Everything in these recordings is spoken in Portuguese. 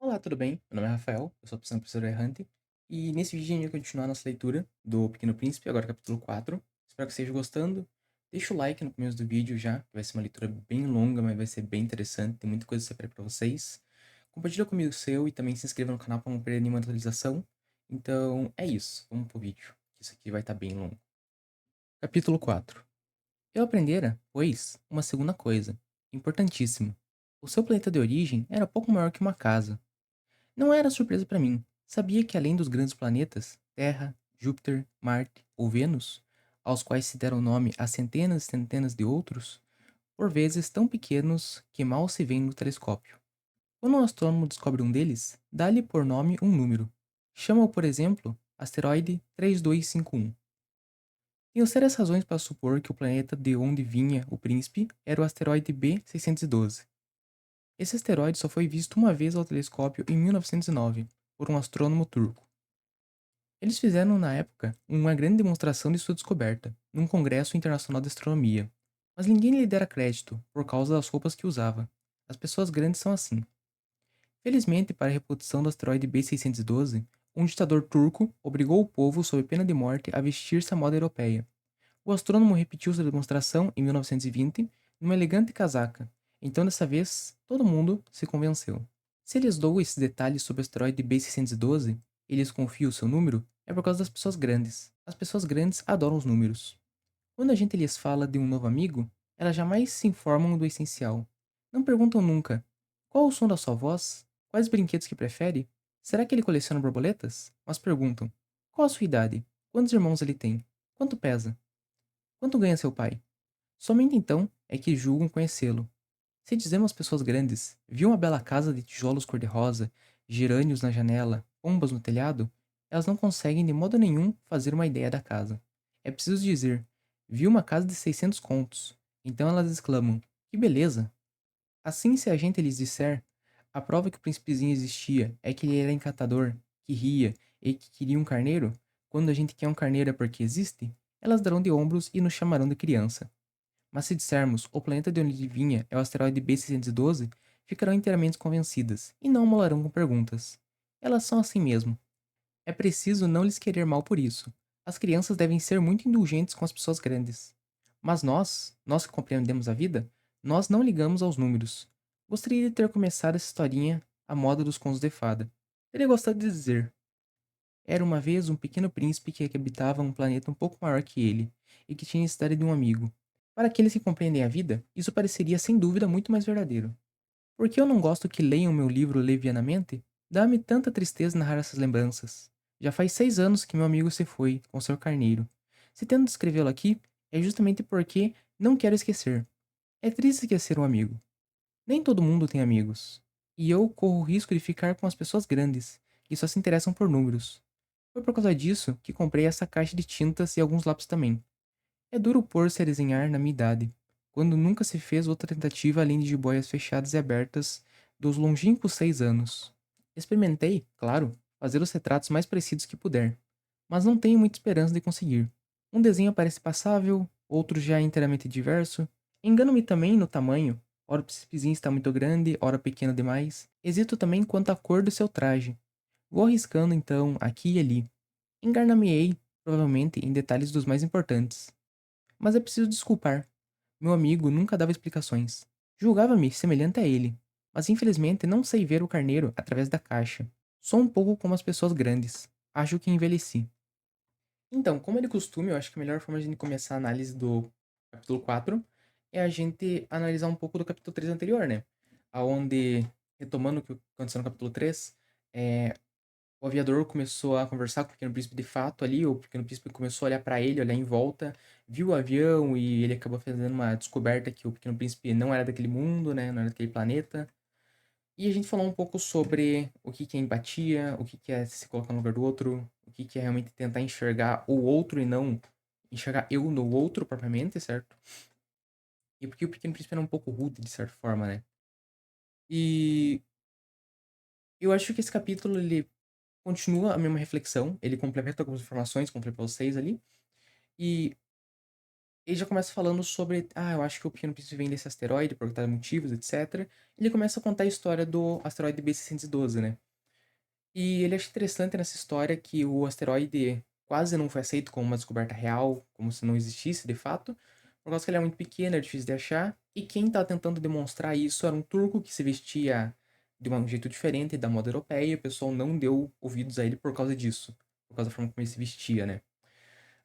Olá, tudo bem? Meu nome é Rafael, eu sou professor errante, e nesse vídeo a gente vai continuar nossa leitura do Pequeno Príncipe, agora capítulo 4. Espero que esteja gostando. Deixa o like no começo do vídeo já, que vai ser uma leitura bem longa, mas vai ser bem interessante, tem muita coisa separada para vocês. Compartilha comigo o seu e também se inscreva no canal para não perder nenhuma atualização. Então é isso, vamos pro vídeo, que isso aqui vai estar bem longo. Capítulo 4. Eu aprendera, pois, uma segunda coisa, importantíssima. O seu planeta de origem era pouco maior que uma casa. Não era surpresa para mim. Sabia que além dos grandes planetas, Terra, Júpiter, Marte ou Vênus, aos quais se deram nome a centenas e centenas de outros, por vezes tão pequenos que mal se veem no telescópio. Quando um astrônomo descobre um deles, dá-lhe por nome um número. Chama-o, por exemplo, asteroide 3251. Tenho sérias razões para supor que o planeta de onde vinha o príncipe era o asteroide B612. Esse asteroide só foi visto uma vez ao telescópio em 1909, por um astrônomo turco. Eles fizeram, na época, uma grande demonstração de sua descoberta, num congresso internacional de astronomia, mas ninguém lhe dera crédito, por causa das roupas que usava. As pessoas grandes são assim. Felizmente, para a reputação do asteroide B612, um ditador turco obrigou o povo, sob pena de morte, a vestir-se à moda europeia. O astrônomo repetiu sua demonstração em 1920, numa elegante casaca. Então, dessa vez, todo mundo se convenceu. Se lhes dou esses detalhes sobre o asteroide B612 e lhes confio o seu número, é por causa das pessoas grandes. As pessoas grandes adoram os números. Quando a gente lhes fala de um novo amigo, elas jamais se informam do essencial. Não perguntam nunca: qual o som da sua voz? Quais brinquedos que prefere? Será que ele coleciona borboletas? Mas perguntam: qual a sua idade? Quantos irmãos ele tem? Quanto pesa? Quanto ganha seu pai? Somente então é que julgam conhecê-lo. Se dizemos às pessoas grandes, viu uma bela casa de tijolos cor-de-rosa, gerânios na janela, pombas no telhado, elas não conseguem de modo nenhum fazer uma ideia da casa. É preciso dizer, viu uma casa de 600 contos. Então elas exclamam, que beleza! Assim, se a gente lhes disser, a prova que o príncipezinho existia é que ele era encantador, que ria e que queria um carneiro, quando a gente quer um carneiro é porque existe, elas darão de ombros e nos chamarão de criança. Mas se dissermos o planeta de onde vinha é o asteroide B612, ficarão inteiramente convencidas e não molarão com perguntas. Elas são assim mesmo. É preciso não lhes querer mal por isso. As crianças devem ser muito indulgentes com as pessoas grandes. Mas nós que compreendemos a vida, nós não ligamos aos números. Gostaria de ter começado essa historinha à moda dos contos de fada. Teria gostado de dizer: era uma vez um pequeno príncipe que habitava um planeta um pouco maior que ele, e que tinha a cidade de um amigo. Para aqueles que compreendem a vida, isso pareceria sem dúvida muito mais verdadeiro. Por que eu não gosto que leiam meu livro levianamente? Dá-me tanta tristeza narrar essas lembranças. Já faz 6 anos que meu amigo se foi, com seu carneiro. Se tento descrevê-lo aqui, é justamente porque não quero esquecer. É triste esquecer um amigo. Nem todo mundo tem amigos. E eu corro o risco de ficar com as pessoas grandes, que só se interessam por números. Foi por causa disso que comprei essa caixa de tintas e alguns lápis também. É duro pôr-se a desenhar na minha idade, quando nunca se fez outra tentativa além de jiboias fechadas e abertas dos longínquos 6 anos. Experimentei, claro, fazer os retratos mais parecidos que puder, mas não tenho muita esperança de conseguir. Um desenho parece passável, outro já é inteiramente diverso. Engano-me também no tamanho. Ora o príncipezinho está muito grande, ora pequeno demais. Hesito também quanto à cor do seu traje. Vou arriscando então, aqui e ali. Enganar-me-ei, provavelmente, em detalhes dos mais importantes. Mas é preciso desculpar. Meu amigo nunca dava explicações. Julgava-me semelhante a ele. Mas infelizmente não sei ver o carneiro através da caixa. Sou um pouco como as pessoas grandes. Acho que envelheci. Então, como é de costume, eu acho que a melhor forma de a gente começar a análise do capítulo 4 é a gente analisar um pouco do capítulo 3 anterior, né? Aonde, retomando o que aconteceu no capítulo 3, o aviador começou a conversar com o Pequeno Príncipe de fato ali, o Pequeno Príncipe começou a olhar pra ele, olhar em volta, viu o avião e ele acabou fazendo uma descoberta que o Pequeno Príncipe não era daquele mundo, né, não era daquele planeta. E a gente falou um pouco sobre o que que é empatia, o que que é se colocar no lugar do outro, o que que é realmente tentar enxergar o outro e não enxergar eu no outro propriamente, certo? E porque o Pequeno Príncipe era um pouco rude, de certa forma, né? E eu acho que esse capítulo, ele continua a mesma reflexão, ele complementa algumas informações, contei pra vocês ali, e ele já começa falando sobre, eu acho que o Pequeno Príncipe vem desse asteroide por tais motivos, etc. Ele começa a contar a história do asteroide B612, né? E ele acha interessante nessa história que o asteroide quase não foi aceito como uma descoberta real, como se não existisse de fato, por causa que ele é muito pequeno, é difícil de achar, e quem estava tentando demonstrar isso era um turco que se vestia de um jeito diferente da moda europeia, e o pessoal não deu ouvidos a ele por causa disso, por causa da forma como ele se vestia, né?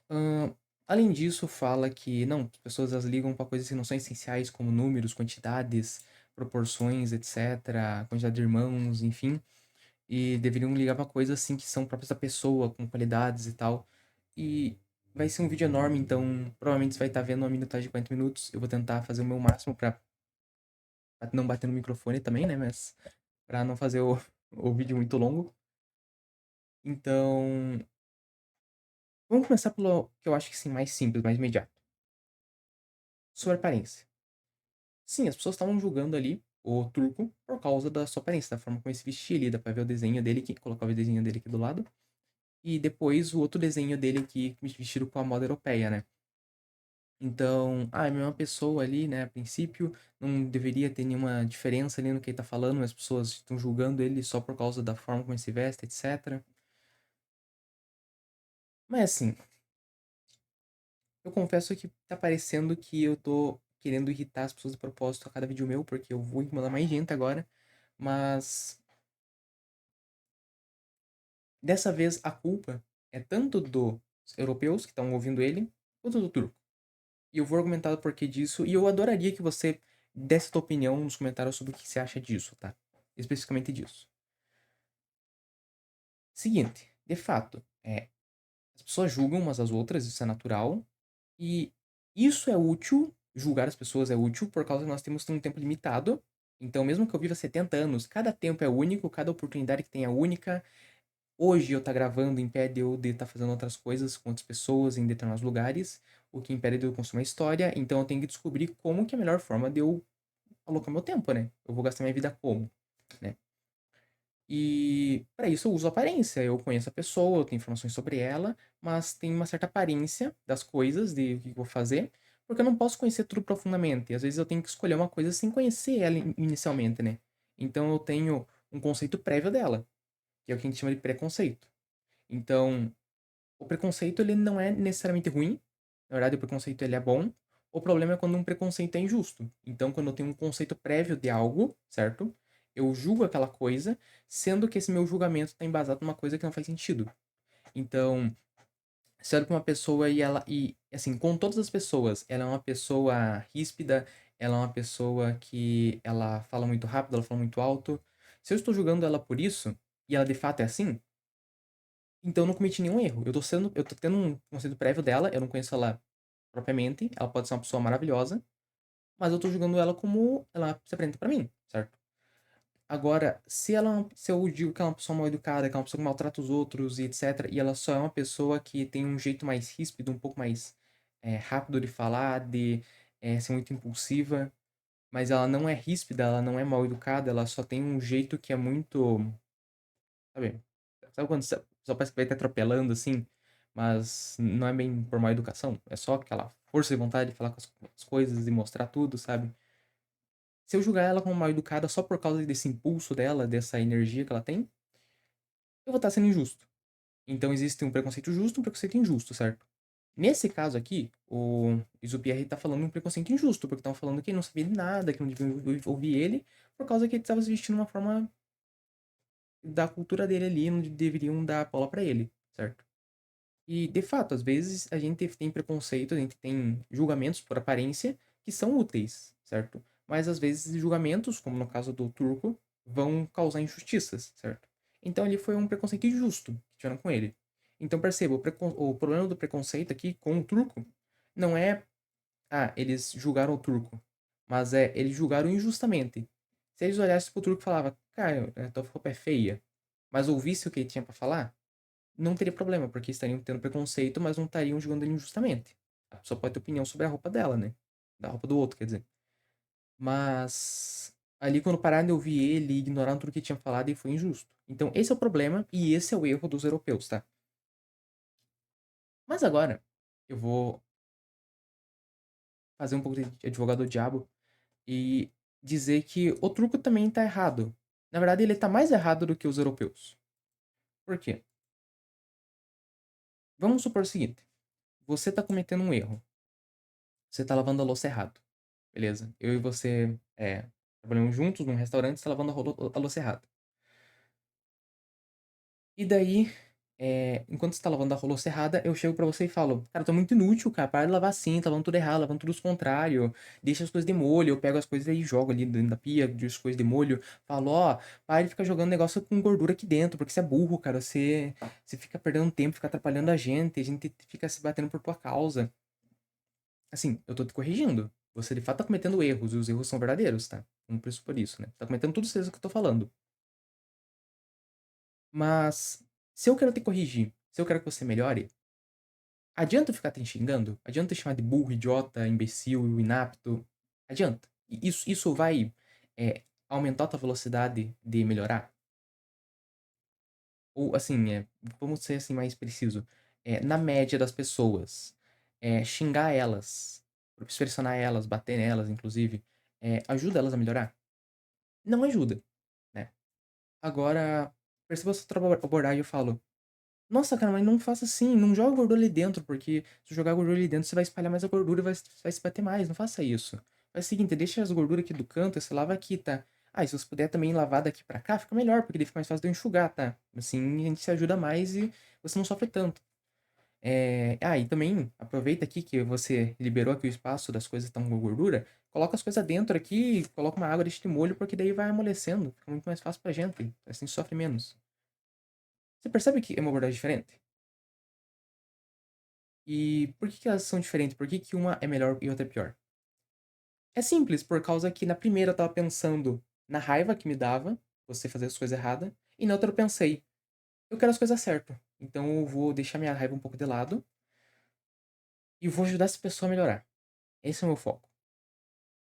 Ahn, Além disso, fala que não, as pessoas elas ligam para coisas que não são essenciais, como números, quantidades, proporções, etc., quantidade de irmãos, enfim, e deveriam ligar para coisas assim que são próprias da pessoa, com qualidades e tal. E vai ser um vídeo enorme, então provavelmente você vai estar vendo uma minutagem de 40 minutos. Eu vou tentar fazer o meu máximo para não bater no microfone também, né? Mas para não fazer o vídeo muito longo. Então, vamos começar pelo que eu acho que sim, mais simples, mais imediato. Sobre aparência. Sim, as pessoas estavam julgando ali o turco por causa da sua aparência, da forma como ele se vestia ali, dá pra ver o desenho dele, que colocava o desenho dele aqui do lado. E depois o outro desenho dele aqui, vestido com a moda europeia, né? Então, é a mesma pessoa ali, né? A princípio, não deveria ter nenhuma diferença ali no que ele tá falando, mas as pessoas estão julgando ele só por causa da forma como ele se veste, etc. Mas assim, eu confesso que tá parecendo que eu tô querendo irritar as pessoas de propósito a cada vídeo meu, porque eu vou incomodar mais gente agora. Mas dessa vez a culpa é tanto dos europeus que estão ouvindo ele, quanto do turco. E eu vou argumentar o porquê disso, e eu adoraria que você desse sua opinião nos comentários sobre o que você acha disso, tá? Especificamente disso. Seguinte, de fato, as pessoas julgam umas às outras, isso é natural, e isso é útil, julgar as pessoas é útil, por causa que nós temos um tempo limitado. Então, mesmo que eu viva 70 anos, cada tempo é único, cada oportunidade que tem é única. Hoje eu tá gravando impede eu de estar fazendo outras coisas com outras pessoas em determinados lugares, o que impede de eu consumir a história, então eu tenho que descobrir como que é a melhor forma de eu alocar meu tempo, né? Eu vou gastar minha vida como, né? E para isso eu uso aparência, eu conheço a pessoa, eu tenho informações sobre ela, mas tem uma certa aparência das coisas, de o que eu vou fazer, porque eu não posso conhecer tudo profundamente, às vezes eu tenho que escolher uma coisa sem conhecer ela inicialmente, né? Então eu tenho um conceito prévio dela, que é o que a gente chama de preconceito. Então, o preconceito ele não é necessariamente ruim. Na verdade, o preconceito ele é bom. O problema é quando um preconceito é injusto. Então, quando eu tenho um conceito prévio de algo, certo? Eu julgo aquela coisa, sendo que esse meu julgamento está embasado numa coisa que não faz sentido. Então, se eu olho pra uma pessoa e assim, com todas as pessoas, ela é uma pessoa ríspida, ela é uma pessoa que ela fala muito rápido, ela fala muito alto. Se eu estou julgando ela por isso, e ela de fato é assim, então eu não cometi nenhum erro. Eu tô tendo um conceito prévio dela, eu não conheço ela propriamente, ela pode ser uma pessoa maravilhosa, mas eu tô julgando ela como ela se apresenta pra mim, certo? Agora, se eu digo que ela é uma pessoa mal educada, que é uma pessoa que maltrata os outros e etc, e ela só é uma pessoa que tem um jeito mais ríspido, um pouco mais rápido de falar, de ser muito impulsiva, mas ela não é ríspida, ela não é mal educada, ela só tem um jeito que é muito, sabe? Sabe quando só parece que vai te atropelando assim, mas não é bem por má educação, é só aquela força de vontade de falar com as coisas e mostrar tudo, sabe? Se eu julgar ela como mal educada só por causa desse impulso dela, dessa energia que ela tem, eu vou estar sendo injusto. Então existe um preconceito justo e um preconceito injusto, certo? Nesse caso aqui, o Exupierre tá falando um preconceito injusto, porque estão falando que ele não sabia de nada, que não devia ouvir ele, por causa que ele estava se vestindo de uma forma da cultura dele ali, não deveriam dar bola pra ele, certo? E, de fato, às vezes a gente tem preconceito, a gente tem julgamentos por aparência que são úteis, certo? Mas às vezes julgamentos, como no caso do turco, vão causar injustiças, certo? Então ele foi um preconceito injusto que tiveram com ele. Então perceba, o problema do preconceito aqui com o turco não é, eles julgaram o turco, mas eles julgaram injustamente. Se eles olhassem pro turco e falavam, cara, tua roupa é feia, mas ouvisse o que ele tinha pra falar, não teria problema, porque estariam tendo preconceito, mas não estariam julgando ele injustamente. A pessoa pode ter opinião sobre a roupa dela, né? Da roupa do outro, quer dizer. Mas ali quando pararam de ouvir ele e ignoraram tudo que ele tinha falado, e foi injusto. Então esse é o problema e esse é o erro dos europeus, tá? Mas agora eu vou fazer um pouco de advogado do diabo e dizer que o truco também tá errado. Na verdade, ele tá mais errado do que os europeus. Por quê? Vamos supor o seguinte: você tá cometendo um erro. Você tá lavando a louça errado. Beleza? Eu e você trabalhamos juntos num restaurante, você tá lavando a louça errado. E daí, enquanto você tá lavando a louça errada, eu chego pra você e falo: "Cara, tu é muito inútil, cara, para de lavar assim, tá lavando tudo errado, lavando tudo ao contrário, deixa as coisas de molho". Eu pego as coisas e jogo ali dentro da pia, deixo as coisas de molho, falo: "Ó, para de ficar jogando negócio com gordura aqui dentro, porque você é burro, cara, você fica perdendo tempo, fica atrapalhando a gente fica se batendo por tua causa". Assim, eu tô te corrigindo. Você de fato tá cometendo erros, e os erros são verdadeiros, tá? Vamos pressupor isso, né? Tá cometendo tudo isso que eu tô falando. Mas, se eu quero te corrigir, se eu quero que você melhore, adianta eu ficar te xingando? Adianta eu te chamar de burro, idiota, imbecil, inapto? Adianta. E isso vai aumentar a tua velocidade de melhorar? Ou assim, vamos ser assim mais preciso. Na média das pessoas, xingar elas, pressionar elas, bater nelas, inclusive, ajuda elas a melhorar? Não ajuda, né? Agora, perceba essa outra abordagem, eu falo: "Nossa, cara, mas não faça assim, não joga gordura ali dentro, porque se jogar gordura ali dentro, você vai espalhar mais a gordura e vai se bater mais, não faça isso. Faz o seguinte, deixa as gorduras aqui do canto, você lava aqui, tá? Ah, e se você puder também lavar daqui pra cá, fica melhor, porque daí fica mais fácil de eu enxugar, tá? Assim a gente se ajuda mais e você não sofre tanto". E também aproveita aqui que você liberou aqui o espaço das coisas que estão com gordura, coloca as coisas dentro aqui, coloca uma água, deixa de molho, porque daí vai amolecendo, fica muito mais fácil pra gente, assim sofre menos. Você percebe que é uma abordagem diferente? E por que que elas são diferentes? Por que que uma é melhor e outra é pior? É simples, por causa que na primeira eu estava pensando na raiva que me dava você fazer as coisas erradas, e na outra eu pensei, eu quero as coisas certas. Então eu vou deixar minha raiva um pouco de lado e vou ajudar essa pessoa a melhorar. Esse é o meu foco.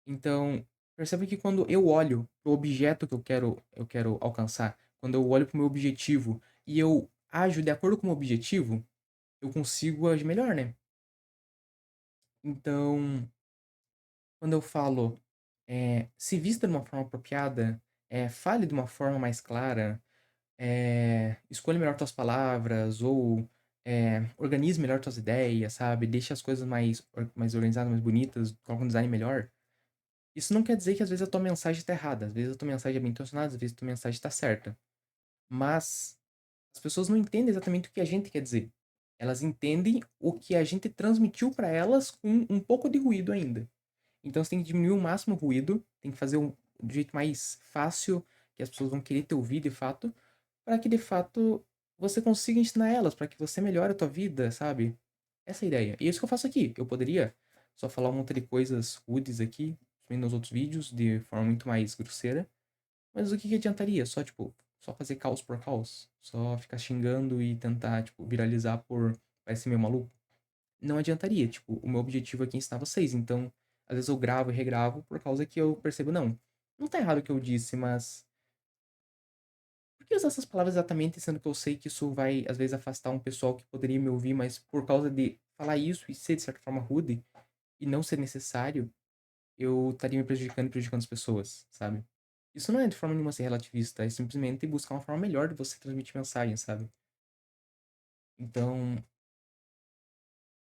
Então, perceba que quando eu olho pro objeto que eu quero alcançar, quando eu olho pro meu objetivo e eu ajo de acordo com o meu objetivo, eu consigo agir melhor, né? Então, quando eu falo, se vista de uma forma apropriada, fale de uma forma mais clara, escolha melhor tuas palavras ou, organize melhor tuas ideias, sabe? Deixe as coisas mais organizadas, mais bonitas, coloca um design melhor. Isso não quer dizer que às vezes a tua mensagem está errada, às vezes a tua mensagem é bem intencionada, às vezes a tua mensagem está certa. Mas as pessoas não entendem exatamente o que a gente quer dizer. Elas entendem o que a gente transmitiu para elas com um pouco de ruído ainda. Então você tem que diminuir o máximo o ruído, tem que fazer do jeito mais fácil, que as pessoas vão querer te ouvir de fato, para que de fato você consiga ensinar elas, para que você melhore a tua vida, sabe? Essa é a ideia. E é isso que eu faço aqui. Eu poderia só falar um monte de coisas rudes aqui, também nos outros vídeos, de forma muito mais grosseira, mas o que que adiantaria? Só, tipo, só fazer caos por caos? Só ficar xingando e tentar, tipo, viralizar por parecer meio maluco? Não adiantaria. Tipo, o meu objetivo aqui é ensinar vocês. Então, às vezes eu gravo e regravo por causa que eu percebo, não tá errado o que eu disse, mas por que usar essas palavras exatamente, sendo que eu sei que isso vai, às vezes, afastar um pessoal que poderia me ouvir, mas por causa de falar isso e ser, de certa forma, rude e não ser necessário, eu estaria me prejudicando e prejudicando as pessoas, sabe? Isso não é de forma nenhuma ser relativista, é simplesmente buscar uma forma melhor de você transmitir mensagem, sabe? Então,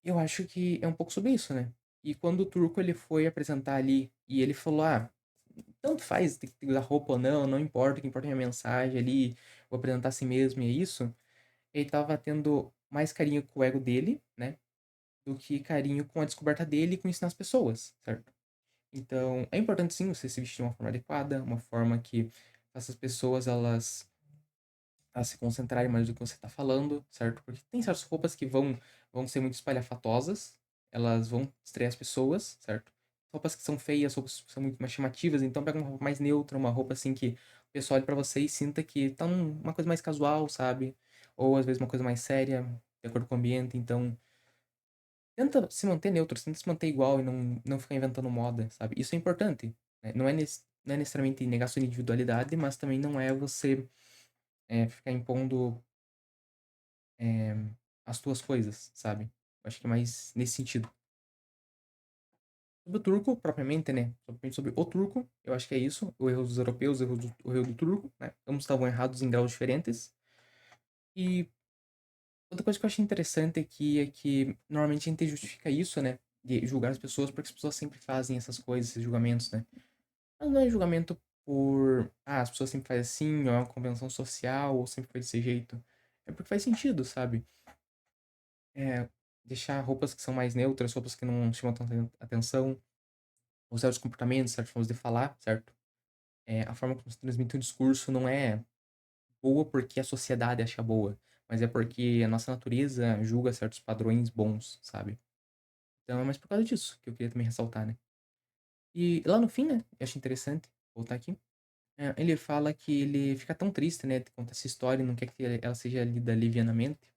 eu acho que é um pouco sobre isso, né? E quando o Turco ele foi apresentar ali e ele falou: "Ah, tanto faz ter que usar roupa ou não, não importa, o que importa é a minha mensagem ali, vou apresentar a si mesmo e é isso". Ele tava tendo mais carinho com o ego dele, né? Do que carinho com a descoberta dele e com ensinar as pessoas, certo? Então, é importante sim você se vestir de uma forma adequada, uma forma que faça as pessoas elas a se concentrarem mais no que você está falando, certo? Porque tem certas roupas que vão ser muito espalhafatosas, elas vão distrair as pessoas, certo? Roupas que são feias, roupas que são muito mais chamativas, então pega uma roupa mais neutra, uma roupa assim que o pessoal olhe pra você e sinta que tá uma coisa mais casual, sabe? Ou às vezes uma coisa mais séria, de acordo com o ambiente, então tenta se manter neutro, tenta se manter igual e não ficar inventando moda, sabe? Isso é importante, né? Não é necessariamente negar sua individualidade, mas também não é você ficar impondo eh, as tuas coisas, sabe? Eu acho que é mais nesse sentido. Sobre o turco, propriamente, né? Sobre o turco, eu acho que é isso. O erro dos europeus, o erro do turco, né? Ambos estavam errados em graus diferentes. E outra coisa que eu achei interessante aqui é que normalmente a gente justifica isso, né? De julgar as pessoas porque as pessoas sempre fazem essas coisas, esses julgamentos, né? Mas não é julgamento por, as pessoas sempre fazem assim, ou é uma convenção social, ou sempre foi desse jeito. É porque faz sentido, sabe? É, deixar roupas que são mais neutras, roupas que não chamam tanta atenção, ou certos comportamentos, certas formas de falar, certo? A forma como se transmite o discurso não é boa porque a sociedade acha boa, mas é porque a nossa natureza julga certos padrões bons, sabe? Então é mais por causa disso que eu queria também ressaltar, né? E lá no fim, né? Eu acho interessante voltar aqui. Ele fala que ele fica tão triste, né? De contar essa história e não quer que ela seja lida livianamente.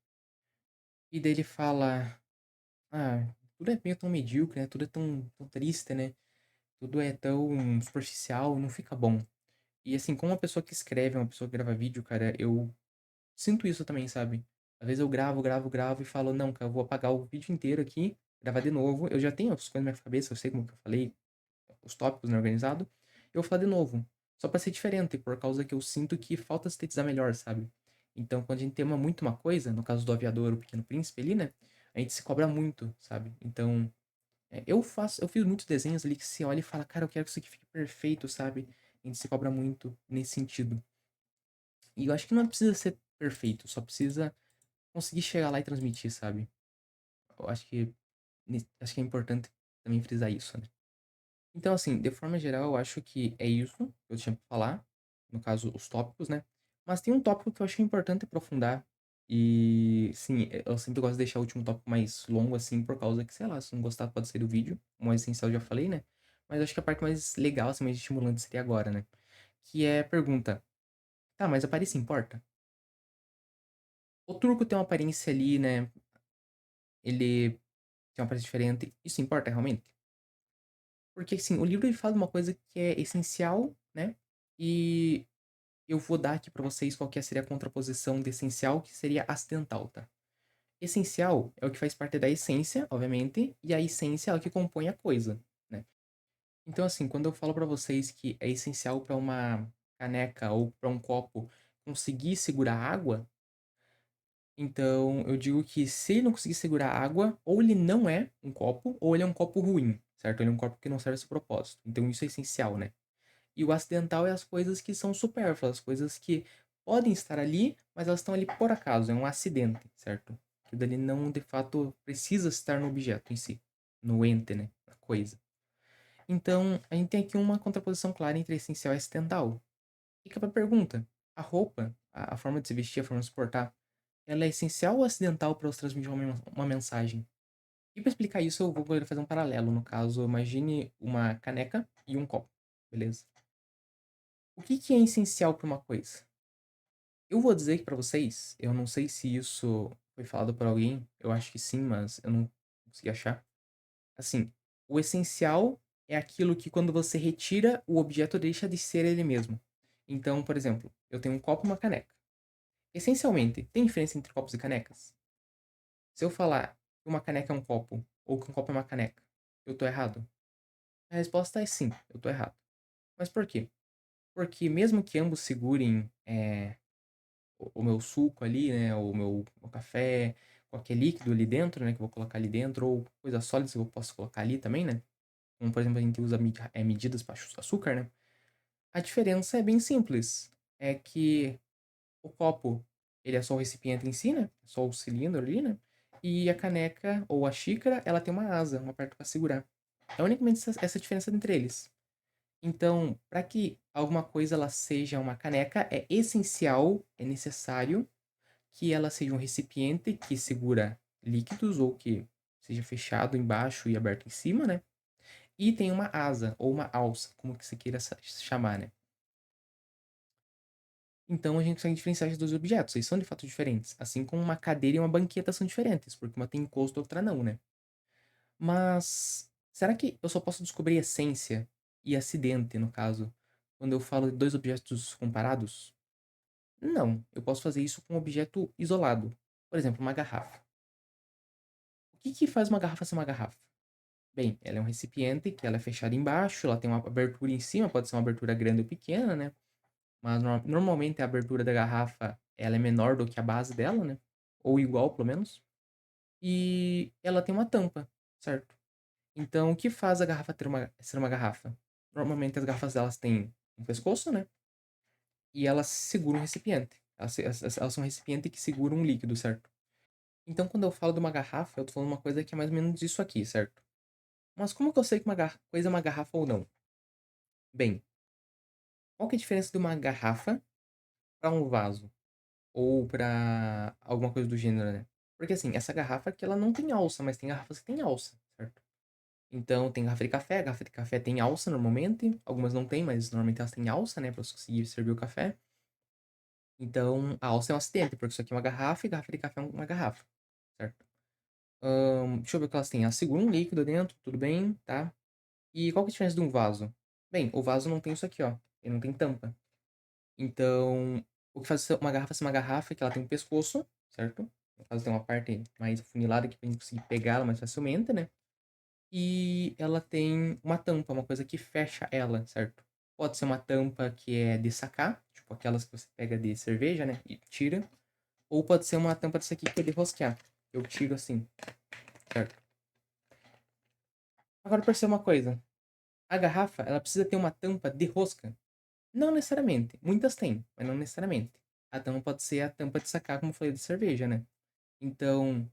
E daí ele fala: Ah, tudo é meio tão medíocre, né? Tudo é tão triste, né? Tudo é tão superficial, não fica bom. E assim, como uma pessoa que escreve, uma pessoa que grava vídeo, cara, eu sinto isso também, sabe? Às vezes eu gravo e falo, não, cara, eu vou apagar o vídeo inteiro aqui, gravar de novo. Eu já tenho as coisas na minha cabeça, eu sei como que eu falei, os tópicos, né, organizado. Eu vou falar de novo. Só pra ser diferente, por causa que eu sinto que falta sintetizar melhor, sabe? Então, quando a gente tema muito uma coisa, no caso do Aviador, o Pequeno Príncipe ali, né? A gente se cobra muito, sabe? Então, eu fiz muitos desenhos ali que você olha e fala, cara, eu quero que isso aqui fique perfeito, sabe? A gente se cobra muito nesse sentido. E eu acho que não precisa ser perfeito, só precisa conseguir chegar lá e transmitir, sabe? Eu acho que é importante também frisar isso, né? Então, assim, de forma geral, eu acho que é isso que eu tinha pra falar. No caso, os tópicos, né? Mas tem um tópico que eu acho importante aprofundar. E, sim, eu sempre gosto de deixar o último tópico mais longo, assim, por causa que, sei lá, se não gostar, pode ser do vídeo. O mais essencial eu já falei, né? Mas acho que a parte mais legal, assim, mais estimulante seria agora, né? Que é a pergunta: tá, mas a aparência importa? O turco tem uma aparência ali, né? Ele tem uma aparência diferente. Isso importa realmente? Porque, assim, o livro ele fala de uma coisa que é essencial, né? E eu vou dar aqui pra vocês qual que seria a contraposição de essencial, que seria acidental, tá? Essencial é o que faz parte da essência, obviamente, e a essência é o que compõe a coisa, né? Então, assim, quando eu falo pra vocês que é essencial pra uma caneca ou pra um copo conseguir segurar água, então eu digo que se ele não conseguir segurar água, ou ele não é um copo, ou ele é um copo ruim, certo? Ele é um copo que não serve a seu propósito. Então isso é essencial, né? E o acidental é as coisas que são supérfluas, as coisas que podem estar ali, mas elas estão ali por acaso, é um acidente, certo? Que dali não, de fato, precisa estar no objeto em si, no ente, né? Na coisa. Então, a gente tem aqui uma contraposição clara entre essencial e acidental. Fica pra pergunta: a roupa, a forma de se vestir, a forma de se portar, ela é essencial ou acidental para os transmitir uma mensagem? E para explicar isso, eu vou poder fazer um paralelo. No caso, imagine uma caneca e um copo, beleza? O que é essencial para uma coisa? Eu vou dizer que para vocês, eu não sei se isso foi falado por alguém, eu acho que sim, mas eu não consegui achar. Assim, o essencial é aquilo que quando você retira, o objeto deixa de ser ele mesmo. Então, por exemplo, eu tenho um copo e uma caneca. Essencialmente, tem diferença entre copos e canecas? Se eu falar que uma caneca é um copo ou que um copo é uma caneca, eu tô errado? A resposta é sim, eu tô errado. Mas por quê? Porque mesmo que ambos segurem o meu suco ali, né, o meu café, qualquer líquido ali dentro, né, que eu vou colocar ali dentro, ou coisa sólida que eu posso colocar ali também, né? Como, por exemplo, a gente usa medidas para açúcar, né? A diferença é bem simples. É que o copo, ele é só o recipiente em si, né? Só o cilindro ali, né? E a caneca ou a xícara, ela tem uma asa, uma parte para segurar. É unicamente essa diferença entre eles. Então, para que alguma coisa ela seja uma caneca, é essencial, é necessário que ela seja um recipiente que segura líquidos ou que seja fechado embaixo e aberto em cima, né? E tem uma asa ou uma alça, como que você queira chamar, né? Então a gente consegue diferenciar esses dois objetos, eles são de fato diferentes. Assim como uma cadeira e uma banqueta são diferentes, porque uma tem encosto e outra não, né? Mas será que eu só posso descobrir essência e acidente, no caso, quando eu falo de dois objetos comparados? Não, eu posso fazer isso com um objeto isolado. Por exemplo, uma garrafa. O que faz uma garrafa ser uma garrafa? Bem, ela é um recipiente que ela é fechada embaixo, ela tem uma abertura em cima, pode ser uma abertura grande ou pequena, né? Mas normalmente a abertura da garrafa ela é menor do que a base dela, né? Ou igual, pelo menos. E ela tem uma tampa, certo? Então, o que faz a garrafa ser uma garrafa? Normalmente as garrafas delas têm um pescoço, né? E elas seguram um recipiente. Elas são um recipiente que segura um líquido, certo? Então, quando eu falo de uma garrafa, eu tô falando uma coisa que é mais ou menos isso aqui, certo? Mas como que eu sei que uma coisa é uma garrafa ou não? Bem, qual que é a diferença de uma garrafa para um vaso? Ou para alguma coisa do gênero, né? Porque assim, essa garrafa aqui ela não tem alça, mas tem garrafas que tem alça, certo? Então tem garrafa de café tem alça normalmente, algumas não tem, mas normalmente elas têm alça, né, para você conseguir servir o café. Então a alça é um acidente, porque isso aqui é uma garrafa e garrafa de café é uma garrafa, certo? Deixa eu ver o que elas têm. Elas seguram um líquido dentro, tudo bem, tá? E qual que é a diferença de um vaso? Bem, o vaso não tem isso aqui, ó. Ele não tem tampa. Então, o que faz uma garrafa ser uma garrafa é que ela tem um pescoço, certo? No caso, tem uma parte mais afunilada que pra gente conseguir pegá-la mais facilmente, né? E ela tem uma tampa, uma coisa que fecha ela, certo? Pode ser uma tampa que é de sacar, tipo aquelas que você pega de cerveja, né? E tira. Ou pode ser uma tampa dessa aqui que é de rosquear. Eu tiro assim, certo? Agora perceba uma coisa. A garrafa, ela precisa ter uma tampa de rosca? Não necessariamente. Muitas têm, mas não necessariamente. A tampa pode ser a tampa de sacar, como eu falei, de cerveja, né? Então,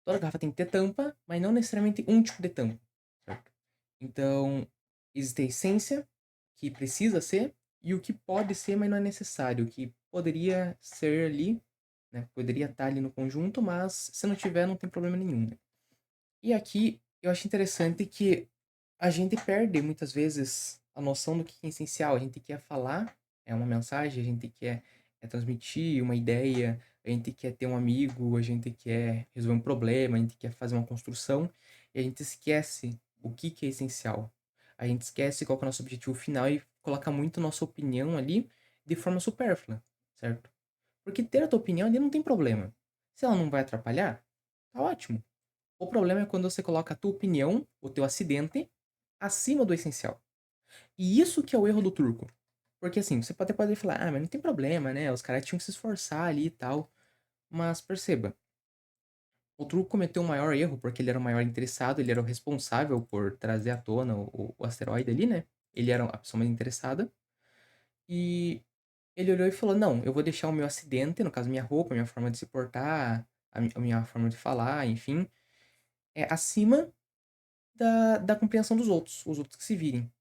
toda garrafa tem que ter tampa, mas não necessariamente um tipo de tampa, certo? Então, existe a essência, que precisa ser, e o que pode ser, mas não é necessário. O que poderia ser ali, né? Poderia estar ali no conjunto, mas se não tiver, não tem problema nenhum, né? E aqui, eu acho interessante que a gente perde muitas vezes a noção do que é essencial. A gente quer falar é uma mensagem, a gente quer transmitir uma ideia, a gente quer ter um amigo, a gente quer resolver um problema, a gente quer fazer uma construção e a gente esquece o que é essencial. A gente esquece qual que é o nosso objetivo final e coloca muito nossa opinião ali de forma supérflua, certo? Porque ter a tua opinião ali não tem problema. Se ela não vai atrapalhar, tá ótimo. O problema é quando você coloca a tua opinião, o teu acidente, acima do essencial. E isso que é o erro do turco. Porque assim, você pode falar, ah, mas não tem problema, né? Os caras tinham que se esforçar ali e tal. Mas perceba, o turco cometeu o maior erro porque ele era o maior interessado, ele era o responsável por trazer à tona o asteroide ali, né? Ele era a pessoa mais interessada. E ele olhou e falou: não, eu vou deixar o meu acidente, no caso, minha roupa, minha forma de se portar, a minha forma de falar, enfim, é acima da compreensão dos outros, os outros que se virem.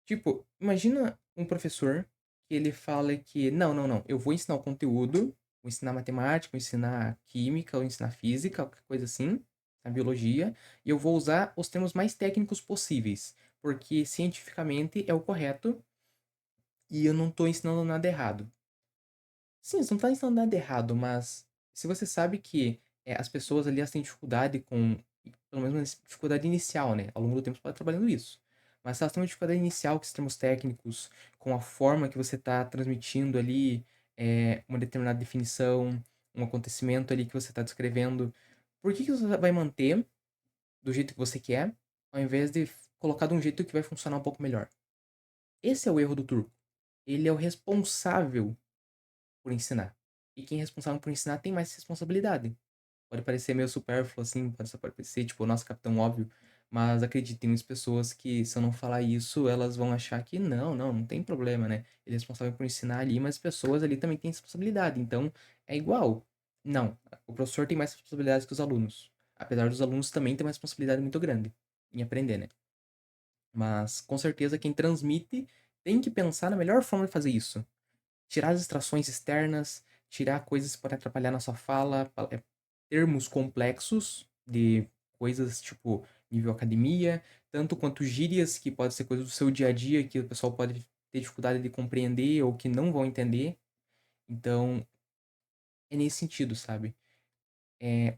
Tipo, imagina um professor que ele fala que, não, não, não, eu vou ensinar o conteúdo, vou ensinar matemática, vou ensinar química, vou ensinar física, qualquer coisa assim, a biologia, e eu vou usar os termos mais técnicos possíveis, porque cientificamente é o correto e eu não estou ensinando nada errado. Sim, você não está ensinando nada errado, mas se você sabe que as pessoas ali elas têm dificuldade com, pelo menos uma dificuldade inicial, né? Ao longo do tempo você pode trabalhando isso. Mas se elas têm uma dificuldade inicial com os termos técnicos, com a forma que você está transmitindo ali uma determinada definição, um acontecimento ali que você está descrevendo, por que você vai manter do jeito que você quer, ao invés de colocar de um jeito que vai funcionar um pouco melhor? Esse é o erro do turco. Ele é o responsável por ensinar. E quem é responsável por ensinar tem mais responsabilidade. Pode parecer meio supérfluo, assim, pode parecer, tipo, o nosso capitão óbvio, mas acredite, tem muitas pessoas que, se eu não falar isso, elas vão achar que não tem problema, né? Ele é responsável por ensinar ali, mas as pessoas ali também têm responsabilidade, então é igual. Não, o professor tem mais responsabilidades que os alunos. Apesar dos alunos também ter uma responsabilidade muito grande em aprender, né? Mas, com certeza, quem transmite tem que pensar na melhor forma de fazer isso. Tirar as distrações externas, tirar coisas que podem atrapalhar na sua fala, termos complexos de coisas tipo nível academia, tanto quanto gírias que podem ser coisas do seu dia a dia que o pessoal pode ter dificuldade de compreender ou que não vão entender. Então, é nesse sentido, sabe?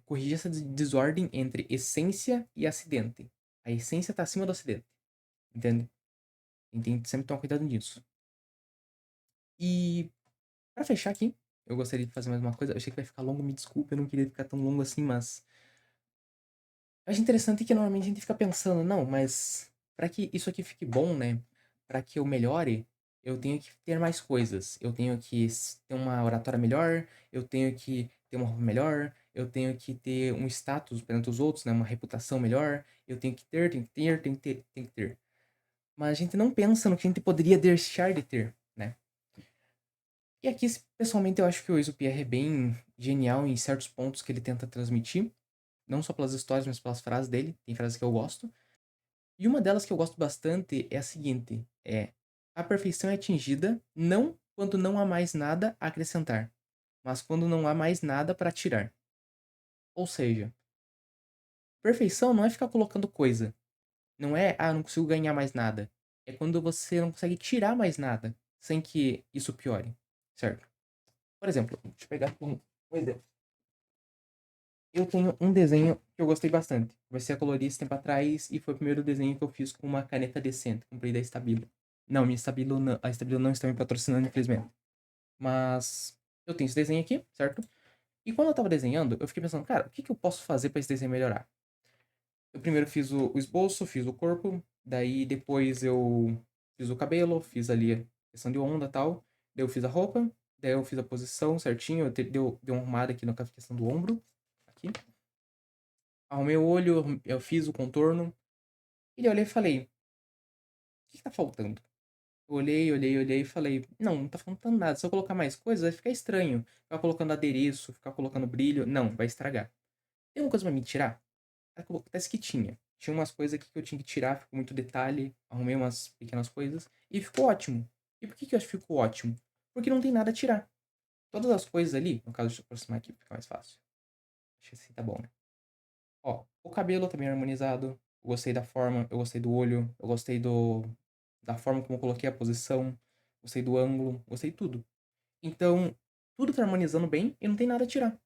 Corrigir essa desordem entre essência e acidente. A essência está acima do acidente, entende? Tem que sempre tomar cuidado nisso. E pra fechar aqui, eu gostaria de fazer mais uma coisa. Eu achei que vai ficar longo, me desculpe, eu não queria ficar tão longo assim, mas Eu acho interessante que normalmente a gente fica pensando, não, mas para que isso aqui fique bom, né? Para que eu melhore, eu tenho que ter mais coisas. Eu tenho que ter uma oratória melhor, eu tenho que ter uma roupa melhor, eu tenho que ter um status perante os outros, né? Uma reputação melhor. Eu tenho que ter, tenho que ter, tenho que ter, tenho que ter. Mas a gente não pensa no que a gente poderia deixar de ter, né? E aqui, pessoalmente, eu acho que o Exupierre é bem genial em certos pontos que ele tenta transmitir. Não só pelas histórias, mas pelas frases dele. Tem frases que eu gosto. E uma delas que eu gosto bastante é a seguinte: a perfeição é atingida não quando não há mais nada a acrescentar, mas quando não há mais nada para tirar. Ou seja, perfeição não é ficar colocando coisa. Não é, não consigo ganhar mais nada. É quando você não consegue tirar mais nada sem que isso piore, certo? Por exemplo, deixa eu pegar um exemplo. Eu tenho um desenho que eu gostei bastante. Comecei a colorir esse tempo atrás e foi o primeiro desenho que eu fiz com uma caneta decente. Comprei da Stabilo. Não, minha Stabilo não, a Stabilo não está me patrocinando, infelizmente. Mas eu tenho esse desenho aqui, certo? E quando eu tava desenhando, eu fiquei pensando, cara, o que eu posso fazer para esse desenho melhorar? Eu primeiro fiz o esboço, fiz o corpo, daí depois eu fiz o cabelo, fiz ali a questão de onda e tal. Daí eu fiz a roupa, daí eu fiz a posição certinho, deu uma arrumada aqui na questão do ombro, aqui. Arrumei o olho, eu fiz o contorno. E eu olhei e falei, o que tá faltando? Eu olhei e falei, não tá faltando nada. Se eu colocar mais coisas, vai ficar estranho. Ficar colocando adereço, ficar colocando brilho. Não, vai estragar. Tem uma coisa pra me tirar? Acontece que tinha. Tinha umas coisas aqui que eu tinha que tirar, ficou muito detalhe. Arrumei umas pequenas coisas. E ficou ótimo. E por que eu acho que ficou ótimo? Porque não tem nada a tirar. Todas as coisas ali, no caso, deixa eu aproximar aqui pra ficar mais fácil. Acho que assim tá bom, né? Ó, o cabelo tá bem harmonizado. Eu gostei da forma, eu gostei do olho, eu gostei da forma como eu coloquei a posição, gostei do ângulo, gostei de tudo. Então, tudo tá harmonizando bem e não tem nada a tirar.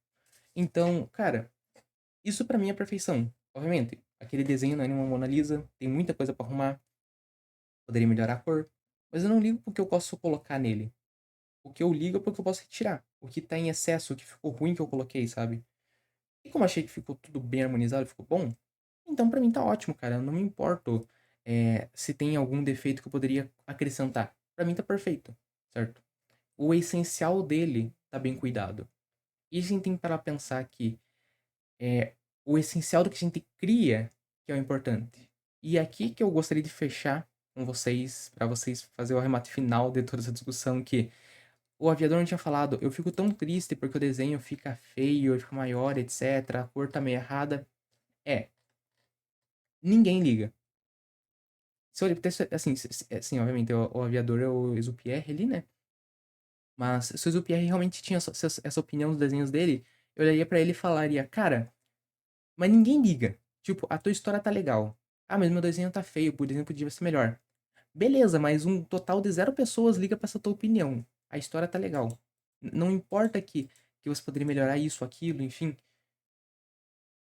Então, cara, isso pra mim é perfeição. Obviamente, aquele desenho não é nenhuma Mona Lisa, tem muita coisa pra arrumar, poderia melhorar a cor, mas eu não ligo porque eu posso colocar nele. O que eu ligo é porque eu posso retirar. O que tá em excesso, o que ficou ruim que eu coloquei, sabe? E como eu achei que ficou tudo bem harmonizado, ficou bom, então pra mim tá ótimo, cara. Eu não me importo se tem algum defeito que eu poderia acrescentar. Pra mim tá perfeito, certo? O essencial dele tá bem cuidado. E a gente tem que parar pra pensar que o essencial do que a gente cria que é o importante. E é aqui que eu gostaria de fechar com vocês, pra vocês fazer o arremate final de toda essa discussão que o aviador não tinha falado. Eu fico tão triste porque o desenho fica feio, fica maior, etc. A cor tá meio errada. É, ninguém liga. Se eu assim, assim, obviamente, o aviador é o Exupierre ali, né? Mas se o Exupierre realmente tinha essa opinião dos desenhos dele, eu olharia pra ele e falaria, cara, mas ninguém liga. Tipo, a tua história tá legal. Ah, mas meu desenho tá feio, o desenho podia ser melhor. Beleza, mas um total de 0 pessoas liga pra essa tua opinião. A história tá legal. Não importa que você poderia melhorar isso, aquilo, enfim.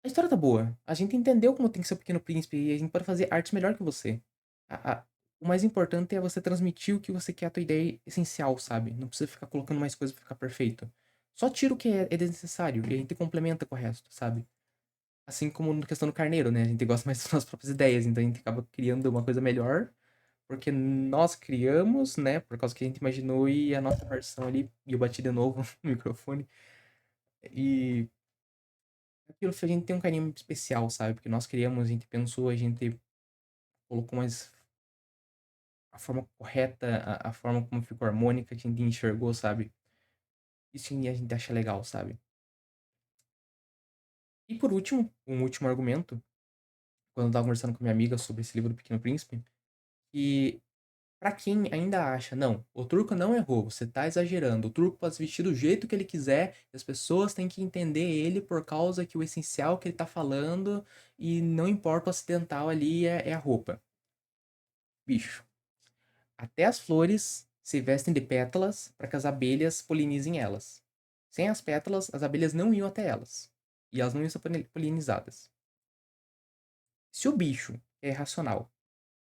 A história tá boa. A gente entendeu como tem que ser o Pequeno Príncipe e a gente pode fazer artes melhor que você. O mais importante é você transmitir o que você quer, a tua ideia essencial, sabe? Não precisa ficar colocando mais coisa pra ficar perfeito. Só tira o que é desnecessário e a gente complementa com o resto, sabe? Assim como na questão do carneiro, né? A gente gosta mais das nossas próprias ideias, então a gente acaba criando uma coisa melhor porque nós criamos, né? Por causa que a gente imaginou e a nossa versão ali, e eu bati de novo no microfone. E aquilo a gente tem um carinho especial, sabe? Porque nós criamos, a gente pensou, a gente colocou mais a forma correta, a forma como ficou harmônica, que a gente enxergou, sabe? Isso a gente acha legal, sabe? E por último, um último argumento, quando eu tava conversando com minha amiga sobre esse livro do Pequeno Príncipe, que pra quem ainda acha, não, o turco não errou, você tá exagerando, o turco pode se vestir do jeito que ele quiser, e as pessoas têm que entender ele por causa que o essencial que ele tá falando, e não importa o ocidental ali, é a roupa. Bicho, até as flores se vestem de pétalas para que as abelhas polinizem elas. Sem as pétalas, as abelhas não iam até elas. E elas não iam ser polinizadas. Se o bicho é racional,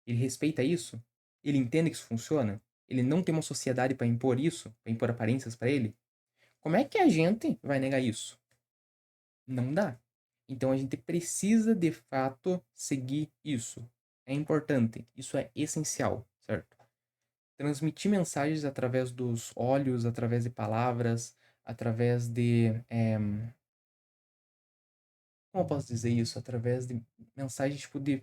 ele respeita isso, ele entende que isso funciona, ele não tem uma sociedade para impor isso, para impor aparências para ele, como é que a gente vai negar isso? Não dá. Então a gente precisa de fato seguir isso. É importante, isso é essencial, certo? Transmitir mensagens através dos olhos, através de palavras, através de. Como eu posso dizer isso? Através de mensagens tipo de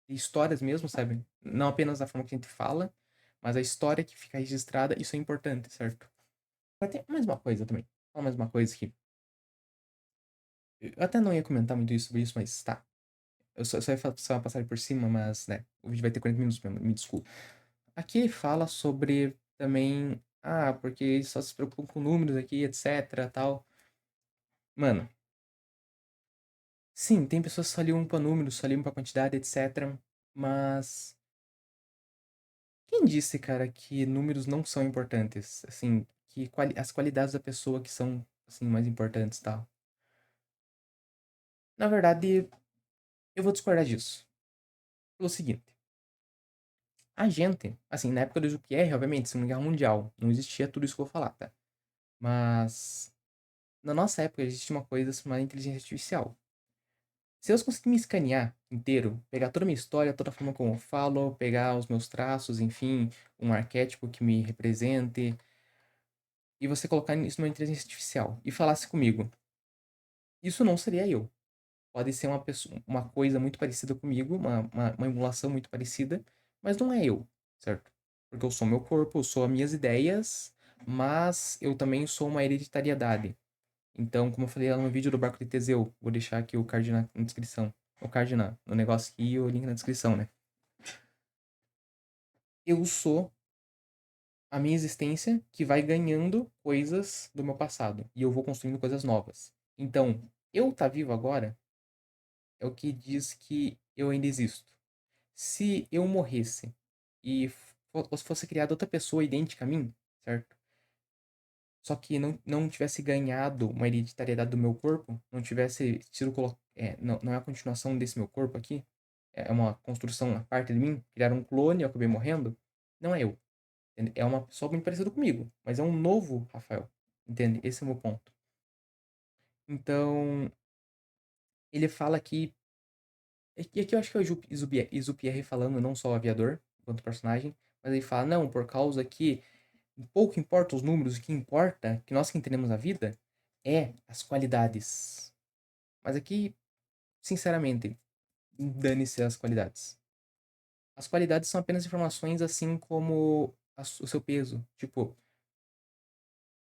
histórias mesmo, sabe? Não apenas da forma que a gente fala, mas a história que fica registrada, isso é importante, certo? Tem mais uma coisa também. Fala mais uma coisa que. Eu até não ia comentar muito isso sobre isso, mas tá. Eu só ia só uma passagem por cima, mas, né, o vídeo vai ter 40 minutos mesmo, me desculpa. Aqui ele fala sobre também, porque eles só se preocupam com números aqui, etc, tal. Mano, sim, tem pessoas que só ligam pra números, só ligam pra quantidade, etc. Mas quem disse, cara, que números não são importantes? Assim, que as qualidades da pessoa que são, assim, mais importantes, tal. Na verdade, eu vou discordar disso. Pelo seguinte. A gente, assim, na época do Jupier, obviamente, Segunda Guerra Mundial, não existia tudo isso que eu vou falar, tá? Mas na nossa época existia uma coisa chamada inteligência artificial. Se eu conseguir me escanear inteiro, pegar toda a minha história, toda a forma como eu falo, pegar os meus traços, enfim, um arquétipo que me represente, e você colocar isso numa inteligência artificial e falasse comigo, isso não seria eu. Pode ser uma pessoa, uma coisa muito parecida comigo, uma emulação muito parecida, mas não é eu, certo? Porque eu sou meu corpo, eu sou as minhas ideias, mas eu também sou uma hereditariedade. Então, como eu falei lá no vídeo do Barco de Teseu, vou deixar aqui o card na descrição. O card no negócio aqui e o link na descrição, né? Eu sou a minha existência que vai ganhando coisas do meu passado. E eu vou construindo coisas novas. Então, eu tá vivo agora é o que diz que eu ainda existo. Se eu morresse e fosse criada outra pessoa idêntica a mim, certo? Só que não tivesse ganhado uma hereditariedade do meu corpo, não tivesse sido não é a continuação desse meu corpo aqui, é uma construção a parte de mim, criar um clone, eu acabei morrendo, não é eu. Entende? É uma pessoa muito parecida comigo, mas é um novo Rafael. Entende? Esse é o meu ponto. Então, ele fala que. E aqui eu acho que é o Izupierre falando, não só o aviador, enquanto personagem, mas ele fala, não, por causa que pouco importa os números, o que importa, que nós que entendemos a vida, é as qualidades. Mas aqui, sinceramente, dane-se as qualidades. As qualidades são apenas informações assim como o seu peso. Tipo,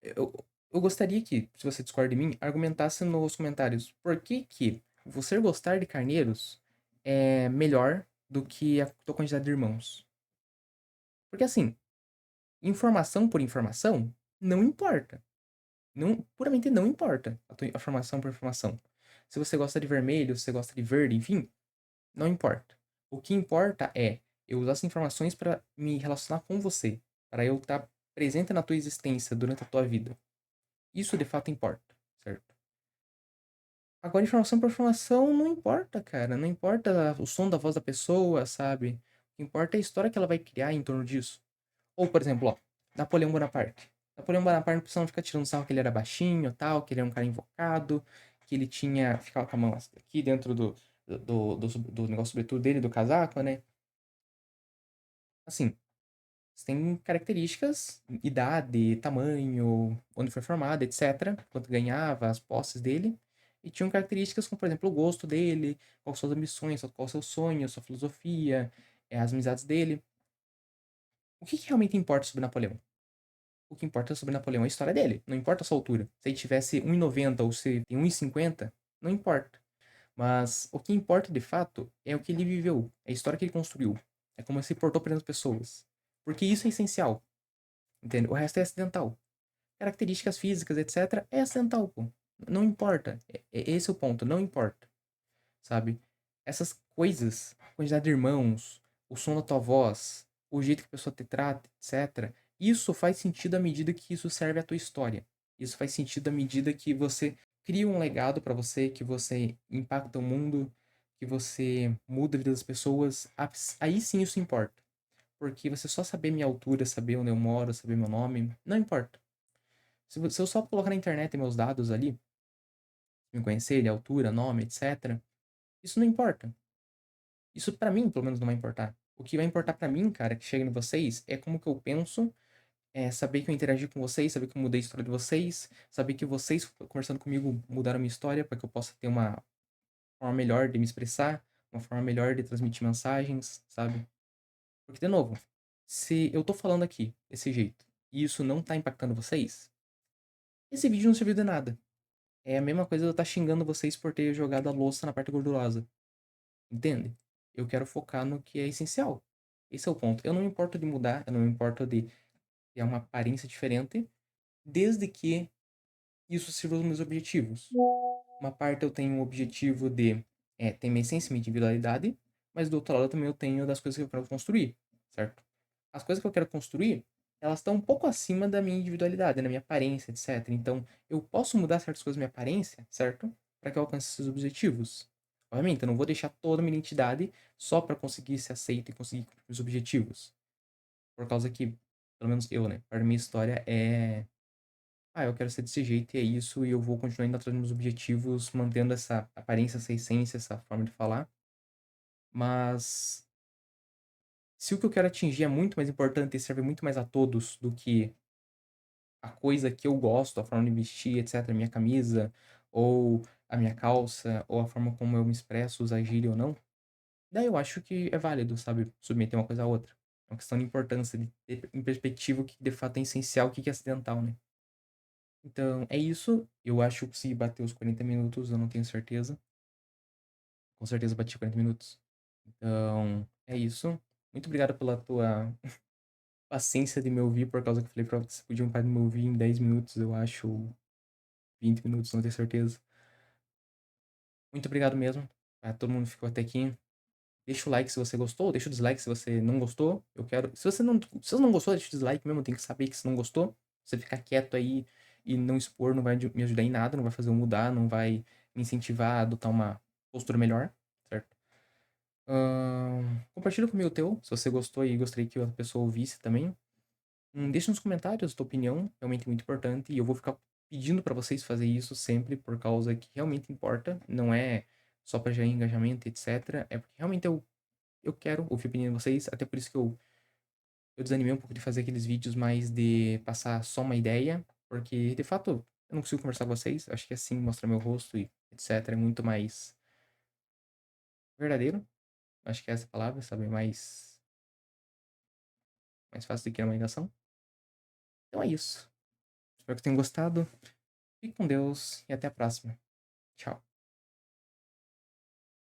eu gostaria que, se você discorda de mim, argumentasse nos comentários por que que você gostar de carneiros é melhor do que a tua quantidade de irmãos. Porque assim, informação por informação não importa. Não, puramente não importa a formação por formação. Se você gosta de vermelho, se você gosta de verde, enfim, não importa. O que importa é eu usar essas informações para me relacionar com você, para eu estar presente na tua existência durante a tua vida. Isso de fato importa, certo? Agora, informação por informação não importa, cara. Não importa o som da voz da pessoa, sabe? O que importa é a história que ela vai criar em torno disso. Ou, por exemplo, ó, Napoleão Bonaparte. Napoleão Bonaparte não precisava ficar tirando sarro que ele era baixinho, tal, que ele era um cara invocado, que ele ficava com a mão aqui dentro do negócio sobretudo dele, do casaco, né? Assim, você tem características, idade, tamanho, onde foi formado, etc. Quanto ganhava, as posses dele. E tinham características como, por exemplo, o gosto dele, quais são suas ambições, qual o seu sonho, sua filosofia, as amizades dele. O que realmente importa sobre Napoleão? O que importa sobre Napoleão é a história dele. Não importa a sua altura. Se ele tivesse 1,90 ou se tem 1,50, não importa. Mas o que importa de fato é o que ele viveu, é a história que ele construiu. É como ele se portou perante as pessoas. Porque isso é essencial. Entende? O resto é acidental. Características físicas, etc., é acidental, pô. Não importa. Esse é o ponto. Não importa. Sabe? Essas coisas, a quantidade de irmãos, o som da tua voz, o jeito que a pessoa te trata, etc. Isso faz sentido à medida que isso serve à tua história. Isso faz sentido à medida que você cria um legado pra você, que você impacta o mundo, que você muda a vida das pessoas. Aí sim isso importa. Porque você só saber minha altura, saber onde eu moro, saber meu nome, não importa. Se eu só colocar na internet meus dados ali, me conhecerem, altura, nome, etc. Isso não importa. Isso pra mim, pelo menos, não vai importar. O que vai importar pra mim, cara, que chega em vocês, é como que eu penso, é saber que eu interagi com vocês, saber que eu mudei a história de vocês, saber que vocês conversando comigo mudaram a minha história para que eu possa ter uma forma melhor de me expressar, uma forma melhor de transmitir mensagens, sabe? Porque, de novo, se eu tô falando aqui desse jeito e isso não tá impactando vocês, esse vídeo não serviu de nada. É a mesma coisa de eu estar xingando vocês por ter jogado a louça na parte gordurosa. Entende? Eu quero focar no que é essencial. Esse é o ponto. Eu não me importo de mudar, eu não me importo de ter uma aparência diferente, desde que isso sirva aos meus objetivos. Uma parte eu tenho o objetivo de ter minha essência, minha individualidade, mas do outro lado também eu tenho das coisas que eu quero construir, certo? As coisas que eu quero construir, elas estão um pouco acima da minha individualidade, da minha aparência, etc. Então, eu posso mudar certas coisas da minha aparência, certo? Para que eu alcance esses objetivos. Obviamente, eu não vou deixar toda a minha identidade só para conseguir ser aceito e conseguir cumprir os objetivos. Por causa que, pelo menos eu, né? Para minha história é eu quero ser desse jeito e é isso, e eu vou continuar indo atrás dos meus objetivos, mantendo essa aparência, essa essência, essa forma de falar. Mas se o que eu quero atingir é muito mais importante e serve muito mais a todos do que a coisa que eu gosto, a forma de vestir, etc., a minha camisa, ou a minha calça, ou a forma como eu me expresso, usar gíria ou não, daí eu acho que é válido, sabe, submeter uma coisa à outra. É uma questão de importância, de ter em perspectiva o que de fato é essencial, o que é acidental, né? Então, é isso. Eu acho que eu consegui bater os 40 minutos, eu não tenho certeza. Com certeza bati 40 minutos. Então, é isso. Muito obrigado pela tua paciência de me ouvir, por causa que eu falei pra você podia parar de me ouvir em 10 minutos, eu acho, ou 20 minutos, não tenho certeza. Muito obrigado mesmo. A todo mundo que ficou até aqui. Deixa o like se você gostou, deixa o dislike se você não gostou. Eu quero. Se você não gostou, deixa o dislike mesmo. Eu tenho que saber que você não gostou. Você ficar quieto aí e não expor não vai me ajudar em nada, não vai fazer eu mudar, não vai me incentivar a adotar uma postura melhor, certo? Compartilha comigo o teu, se você gostou e gostaria que outra pessoa ouvisse também. Deixa nos comentários a tua opinião, realmente muito importante. E eu vou ficar pedindo pra vocês fazer isso sempre, por causa que realmente importa. Não é só pra gerar engajamento, etc. É porque realmente eu quero ouvir a opinião de vocês, até por isso que eu desanimei um pouco de fazer aqueles vídeos mais de passar só uma ideia, porque de fato eu não consigo conversar com vocês. Acho que assim, mostrar meu rosto e etc. é muito mais verdadeiro. Acho que é essa a palavra, sabe? Mais fácil do que uma ligação. Então é isso. Espero que tenham gostado. Fique com Deus e até a próxima. Tchau.